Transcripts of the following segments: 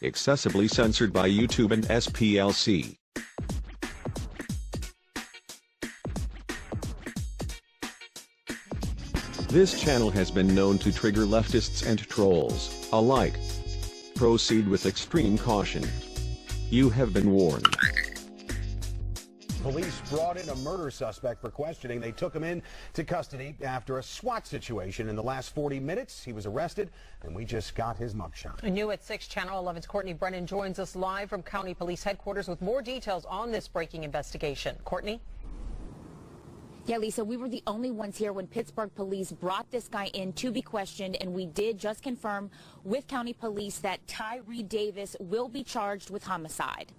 Excessively censored by YouTube and SPLC. This channel has been known to trigger leftists and trolls alike. Proceed with extreme caution. You have been warned. Police brought in a murder suspect for questioning. They took him into custody after a SWAT situation. In the last 40 minutes, he was arrested, and we just got his mugshot. New at 6, Channel 11's Courtney Brennan joins us live from County Police Headquarters with more details on this breaking investigation. Courtney? Yeah, Lisa, we were the only ones here when Pittsburgh police brought this guy in to be questioned, and we did just confirm with County Police that Tyree Davis will be charged with homicide.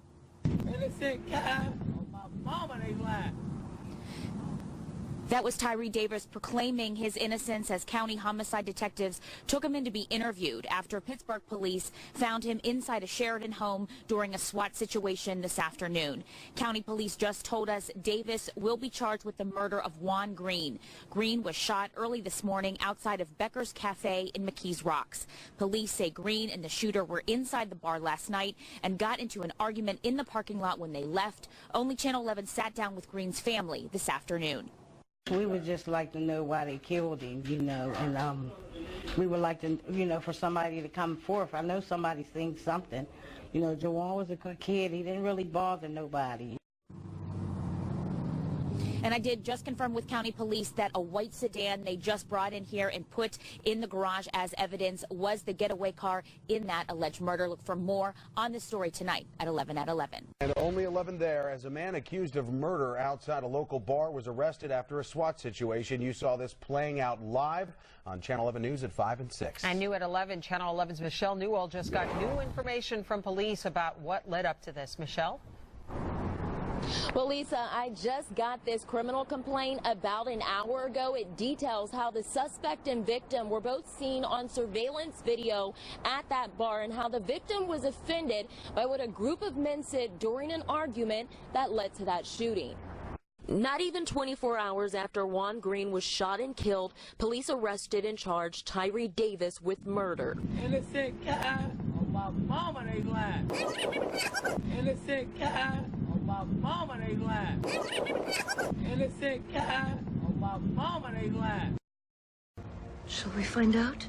Innocent guy. Mama, they lied. That was Tyree Davis proclaiming his innocence as county homicide detectives took him in to be interviewed after Pittsburgh police found him inside a Sheridan home during a SWAT situation this afternoon. County police just told us Davis will be charged with the murder of Juan Green. Green was shot early this morning outside of Becker's Cafe in McKees Rocks. Police say Green and the shooter were inside the bar last night and got into an argument in the parking lot when they left. Only Channel 11 sat down with Green's family this afternoon. We would just like to know why they killed him, and we would like to, for somebody to come forth. I know somebody's seen something. Jawan was a good kid. He didn't really bother nobody. And I did just confirm with County Police that a white sedan they just brought in here and put in the garage as evidence was the getaway car in that alleged murder. Look for more on this story tonight at 11 at 11. And only 11 there as a man accused of murder outside a local bar was arrested after a SWAT situation. You saw this playing out live on Channel 11 News at 5 and 6. And new at 11, Channel 11's Michelle Newell just got new information from police about what led up to this. Michelle? Well, Lisa, I just got this criminal complaint about an hour ago. It details how the suspect and victim were both seen on surveillance video at that bar and how the victim was offended by what a group of men said during an argument that led to that shooting. Not even 24 hours after Juan Green was shot and killed, police arrested and charged Tyree Davis with murder. Innocent guy. On my mama, they lied. Innocent guy. On my mama, they lied. Innocent guy. On my mama, they lied. Shall we find out?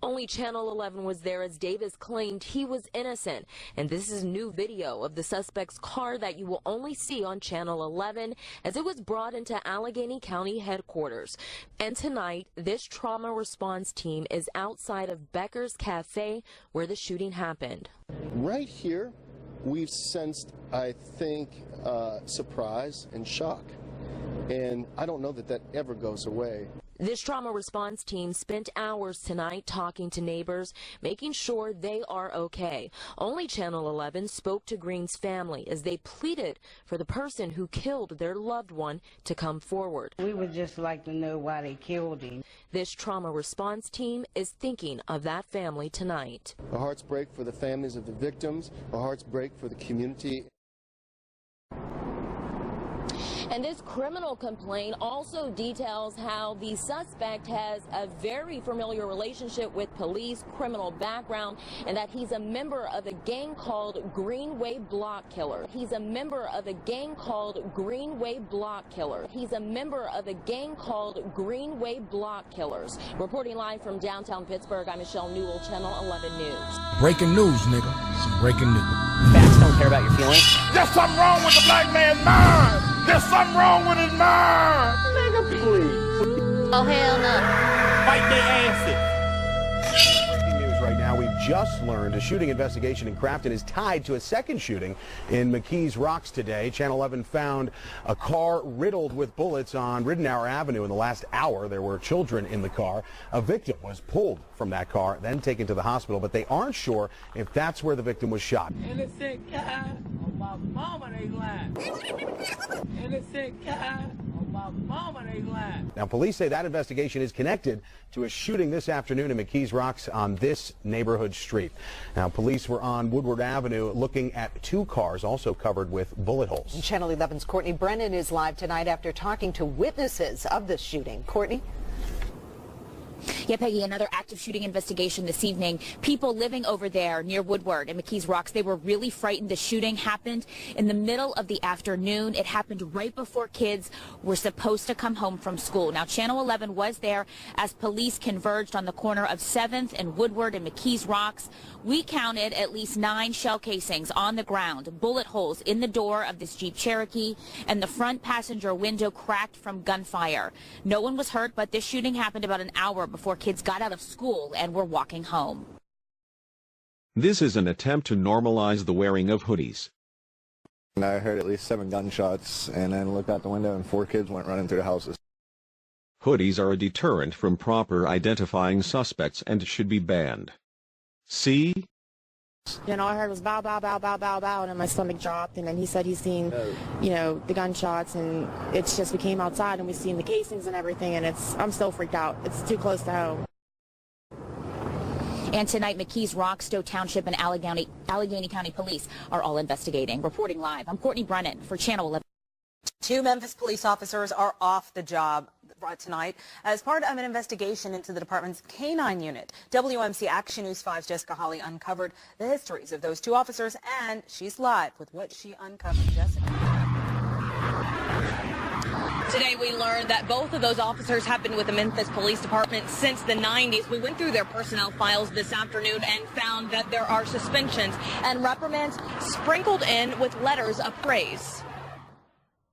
Only Channel 11 was there as Davis claimed he was innocent. And this is new video of the suspect's car that you will only see on Channel 11 as it was brought into Allegheny County headquarters. And tonight, this trauma response team is outside of Becker's Cafe where the shooting happened. Right here, we've sensed, I think, surprise and shock. And I don't know that that ever goes away. This trauma response team spent hours tonight talking to neighbors, making sure they are okay. Only Channel 11 spoke to Green's family as they pleaded for the person who killed their loved one to come forward. We would just like to know why they killed him. This trauma response team is thinking of that family tonight. Our hearts break for the families of the victims. Our hearts break for the community. And this criminal complaint also details how the suspect has a very familiar relationship with police, criminal background, and that he's a member of a gang called Greenway Block Killer. He's a member of a gang called Greenway Block Killer. He's a member of a gang called Greenway Block Killers. Reporting live from downtown Pittsburgh, I'm Michelle Newell, Channel 11 News. Breaking news, nigga. Some breaking news. Facts don't care about your feelings. There's something wrong with the black man's mind. There's something wrong with his mind. Nigga, please. Oh, hell no. Fight their asses. Breaking news right now. We've just learned a shooting investigation in Crafton is tied to a second shooting in McKees Rocks today. Channel 11 found a car riddled with bullets on Ridenour Avenue in the last hour. There were children in the car. A victim was pulled from that car, then taken to the hospital, but they aren't sure if that's where the victim was shot. Innocent guy. On my mama, they lied. Innocent guy. On my mama, they lied. Now, police say that investigation is connected to a shooting this afternoon in McKees Rocks on this neighborhood street. Now, police were on Woodward Avenue looking at two cars also covered with bullet holes. Channel 11's Courtney Brennan is live tonight after talking to witnesses of this shooting. Courtney? Yeah, Peggy, another active shooting investigation this evening. People living over there near Woodward and McKees Rocks, they were really frightened. The shooting happened in the middle of the afternoon. It happened right before kids were supposed to come home from school. Now, Channel 11 was there as police converged on the corner of 7th and Woodward and McKees Rocks. We counted at least 9 shell casings on the ground, bullet holes in the door of this Jeep Cherokee, and the front passenger window cracked from gunfire. No one was hurt, but this shooting happened about an hour before kids got out of school and were walking home. This is an attempt to normalize the wearing of hoodies. And I heard at least 7 gunshots and then looked out the window and 4 kids went running through the houses. Hoodies are a deterrent from proper identifying suspects and should be banned. See? And all I heard was bow, bow, bow, bow, bow, bow, and then my stomach dropped, and then he said he's seen, the gunshots, and it's just, we came outside and we seen the casings and everything, and I'm still freaked out. It's too close to home. And tonight, McKees Rocks, Stowe Township, and Allegheny County Police are all investigating. Reporting live, I'm Courtney Brennan for Channel 11. 2 Memphis police officers are off the job tonight as part of an investigation into the department's K-9 unit. WMC Action News 5's Jessica Hawley uncovered the histories of those 2 officers, and she's live with what she uncovered. Jessica. Today we learned that both of those officers have been with the Memphis Police Department since the 90s. We went through their personnel files this afternoon and found that there are suspensions and reprimands sprinkled in with letters of praise.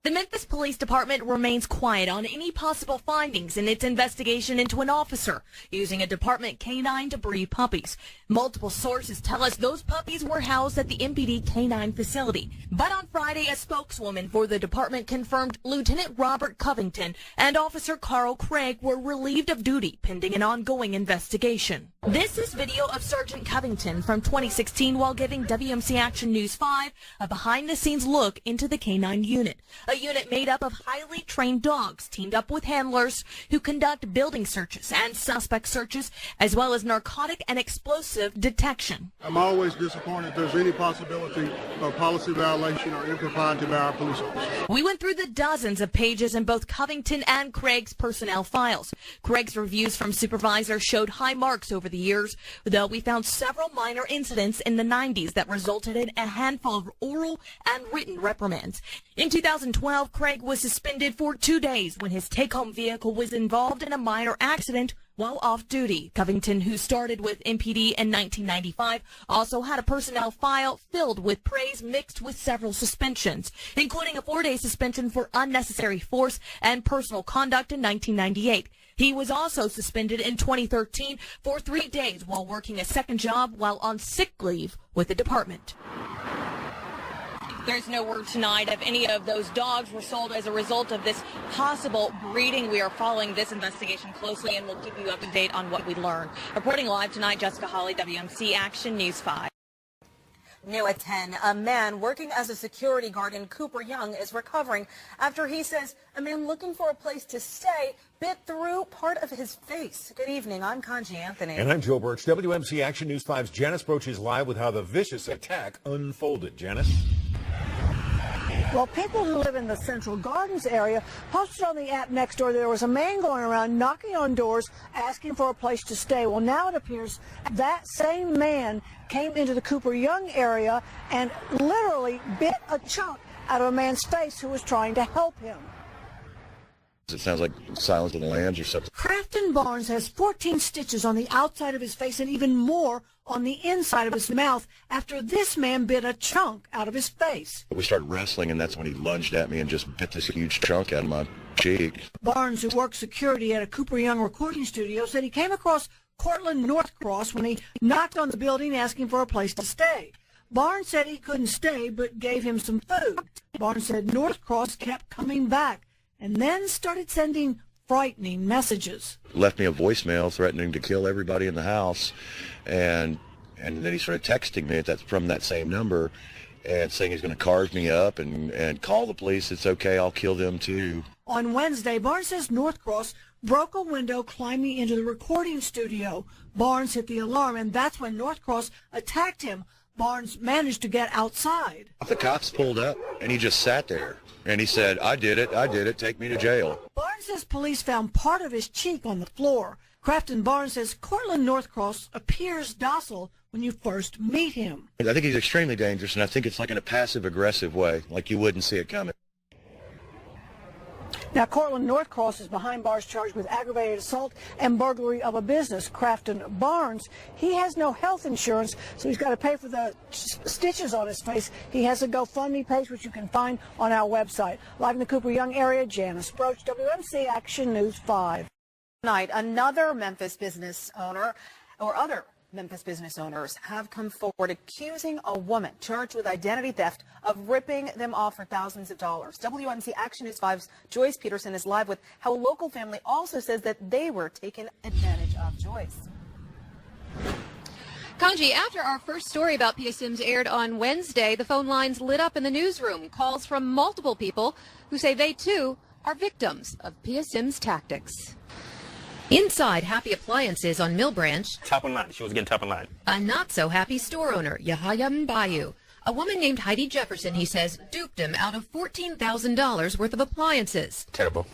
The Memphis Police Department remains quiet on any possible findings in its investigation into an officer using a department K-9 to breed puppies. Multiple sources tell us those puppies were housed at the MPD K-9 facility. But on Friday, a spokeswoman for the department confirmed Lieutenant Robert Covington and Officer Carl Craig were relieved of duty pending an ongoing investigation. This is video of Sergeant Covington from 2016 while giving WMC Action News 5 a behind-the-scenes look into the K-9 unit. A unit made up of highly trained dogs teamed up with handlers who conduct building searches and suspect searches, as well as narcotic and explosive detection. I'm always disappointed if there's any possibility of policy violation or impropriety by our police officers. We went through the dozens of pages in both Covington and Craig's personnel files. Craig's reviews from supervisors showed high marks over the years, though we found several minor incidents in the 90s that resulted in a handful of oral and written reprimands. In 2012, Craig was suspended for 2 days when his take-home vehicle was involved in a minor accident while off duty. Covington, who started with MPD in 1995, also had a personnel file filled with praise mixed with several suspensions, including a 4-day suspension for unnecessary force and personal conduct in 1998. He was also suspended in 2013 for 3 days while working a second job while on sick leave with the department. There's no word tonight if any of those dogs were sold as a result of this possible breeding. We are following this investigation closely, and we'll keep you up to date on what we learn. Reporting live tonight, Jessica Hawley, WMC Action News 5. New at 10, a man working as a security guard in Cooper Young is recovering after he says a man looking for a place to stay bit through part of his face. Good evening, I'm Kanji Anthony. And I'm Joe Birch. WMC Action News 5's Janice Broach is live with how the vicious attack unfolded. Janice? Well, people who live in the Central Gardens area posted on the app Nextdoor there was a man going around knocking on doors asking for a place to stay. Well, now it appears that same man came into the Cooper Young area and literally bit a chunk out of a man's face who was trying to help him. It sounds like Silence of the Lambs or something. Crafton Barnes has 14 stitches on the outside of his face and even more on the inside of his mouth after this man bit a chunk out of his face. We started wrestling, and that's when he lunged at me and just bit this huge chunk out of my cheek. Barnes, who works security at a Cooper Young recording studio, said he came across Cortland Northcross when he knocked on the building asking for a place to stay. Barnes said he couldn't stay but gave him some food. Barnes said Northcross kept coming back and then started sending frightening messages. Left me a voicemail threatening to kill everybody in the house, and then he started texting me from that same number and saying he's going to carve me up and call the police. It's okay, I'll kill them too. On Wednesday, Barnes says Northcross broke a window climbing into the recording studio. Barnes hit the alarm, and that's when Northcross attacked him. Barnes managed to get outside. The cops pulled up, and he just sat there. And he said, I did it, take me to jail. Barnes says police found part of his cheek on the floor. Crafton Barnes says Cortland Northcross appears docile when you first meet him. I think he's extremely dangerous, and I think it's like in a passive-aggressive way, like you wouldn't see it coming. Now, Cortland Northcross is behind bars charged with aggravated assault and burglary of a business. Crafton Barnes, he has no health insurance, so he's got to pay for the stitches on his face. He has a GoFundMe page, which you can find on our website. Live in the Cooper Young area, Janice Broach, WMC Action News 5. Tonight, another Memphis business owner, or other Memphis business owners, have come forward accusing a woman charged with identity theft of ripping them off for thousands of dollars. WMC Action News 5's Joyce Peterson is live with how a local family also says that they were taken advantage of. Joyce. Kanji, after our first story about Pia Sims aired on Wednesday, the phone lines lit up in the newsroom. Calls from multiple people who say they, too, are victims of Pia Sims' tactics. Inside Happy Appliances on Mill Branch, top of line. She was getting top of line. A not-so-happy store owner, Yahaya Mbayu. A woman named Heidi Jefferson, he says, duped him out of $14,000 worth of appliances. Terrible.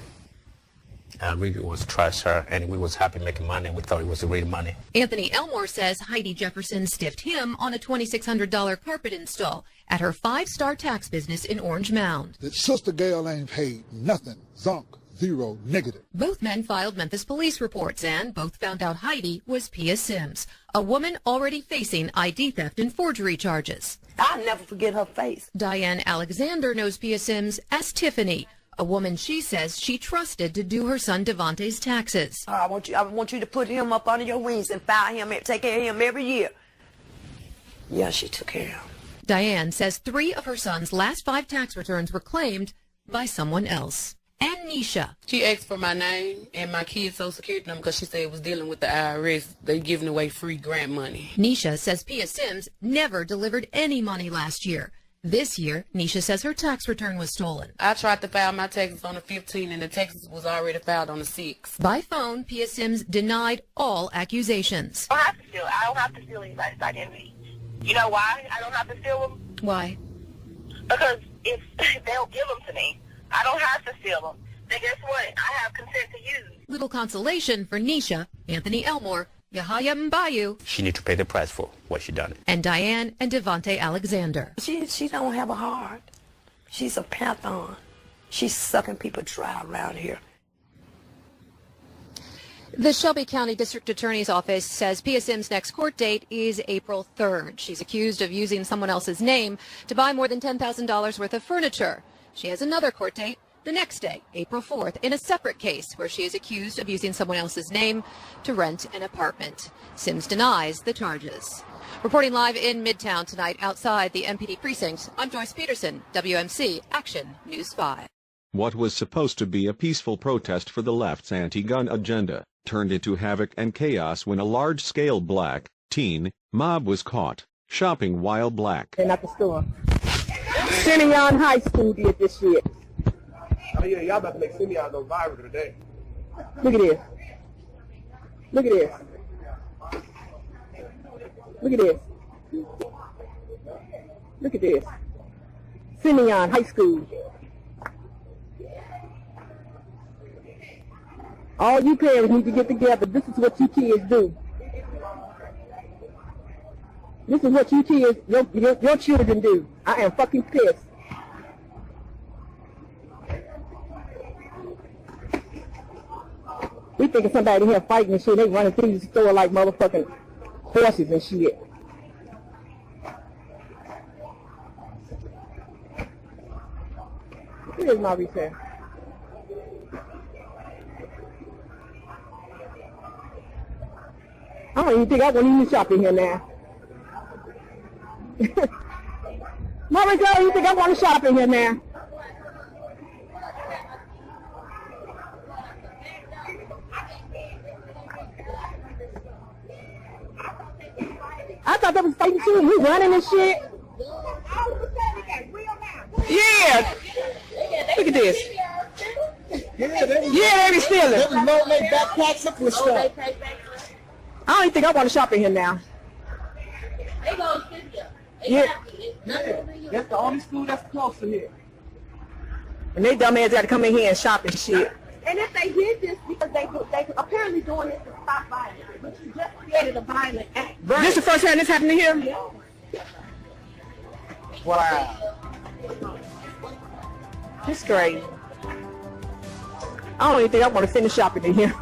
We was trust her, and we was happy making money. We thought it was real money. Anthony Elmore says Heidi Jefferson stiffed him on a $2,600 carpet install at her 5-star tax business in Orange Mound. The sister Gail ain't paid nothing. Zonk. Zero, negative. Both men filed Memphis police reports, and both found out Heidi was Pia Sims, a woman already facing ID theft and forgery charges. I'll never forget her face. Diane Alexander knows Pia Sims as Tiffany, a woman she says she trusted to do her son Devontae's taxes. I want you to put him up under your wings and file him, take care of him every year. Yeah, she took care of him. Diane says 3 of her son's last 5 tax returns were claimed by someone else. And Nisha. She asked for my name and my kids' social security number because she said it was dealing with the IRS. They giving away free grant money. Nisha says Pia Sims never delivered any money last year. This year, Nisha says her tax return was stolen. I tried to file my taxes on the 15th and the taxes was already filed on the 6th. By phone, Pia Sims denied all accusations. I don't have to steal anybody's identity. You know why I don't have to steal them? Why? Because if they'll give them to me. I don't have to steal them. Then guess what? I have consent to use. Little consolation for Nisha, Anthony Elmore, Yahaya Mbayu. She need to pay the price for what she done. And Diane and Devontae Alexander. She don't have a heart. She's a python. She's sucking people dry around here. The Shelby County District Attorney's Office says Pia Sims' next court date is April 3rd. She's accused of using someone else's name to buy more than $10,000 worth of furniture. She has another court date the next day, April 4th, in a separate case where she is accused of using someone else's name to rent an apartment. Sims denies the charges. Reporting live in Midtown tonight outside the MPD precinct, I'm Joyce Peterson, WMC Action News 5. What was supposed to be a peaceful protest for the left's anti-gun agenda turned into havoc and chaos when a large-scale black teen mob was caught shopping while black. And at the store. Simeon High School did this shit. Oh yeah, y'all about to make Simeon go viral today. Look at this. Look at this. Look at this. Look at this. Simeon High School. All you parents need to get together. This is what you kids do. This is what you kids, your children do. I am fucking pissed. We thinking somebody here fighting and shit. They running through the store like motherfucking horses and shit. Here's my return. I don't even think I want to even shop in here now. Mariko, you think I want to shop in here now? I thought that was fighting too. We running and shit. Yeah. Look at this. Yeah, they be stealing. They was loading their backpacks up with stuff. I don't even think I want to shop in here now. Yeah. That's the only school that's close to here. And they dumb ass got to come in here and shop and shit. And if they did this because they apparently doing this to stop violence, but you just created a violent act. Right. This the first time this happened to him? Wow. This is crazy. I don't even think I want to finish shopping in here.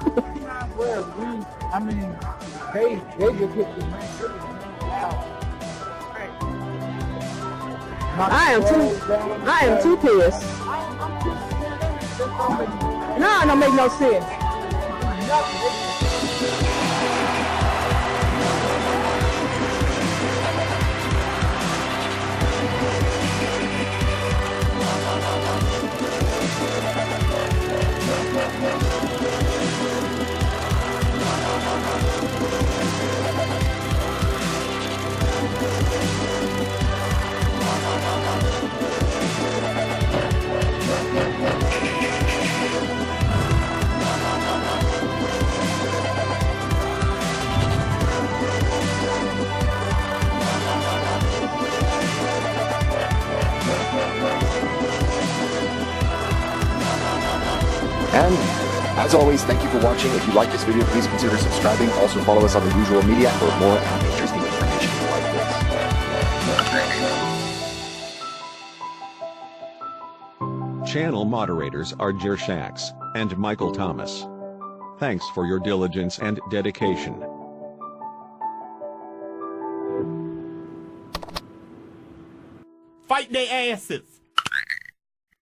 Well, I mean, they just hit the man. I am too pissed. No, it don't make no sense. And as always, thank you for watching. If you like this video, please consider subscribing. Also follow us on the usual media for more interesting information like this. Channel moderators are Jer Shax and Michael Thomas. Thanks for your diligence and dedication. Fight their asses.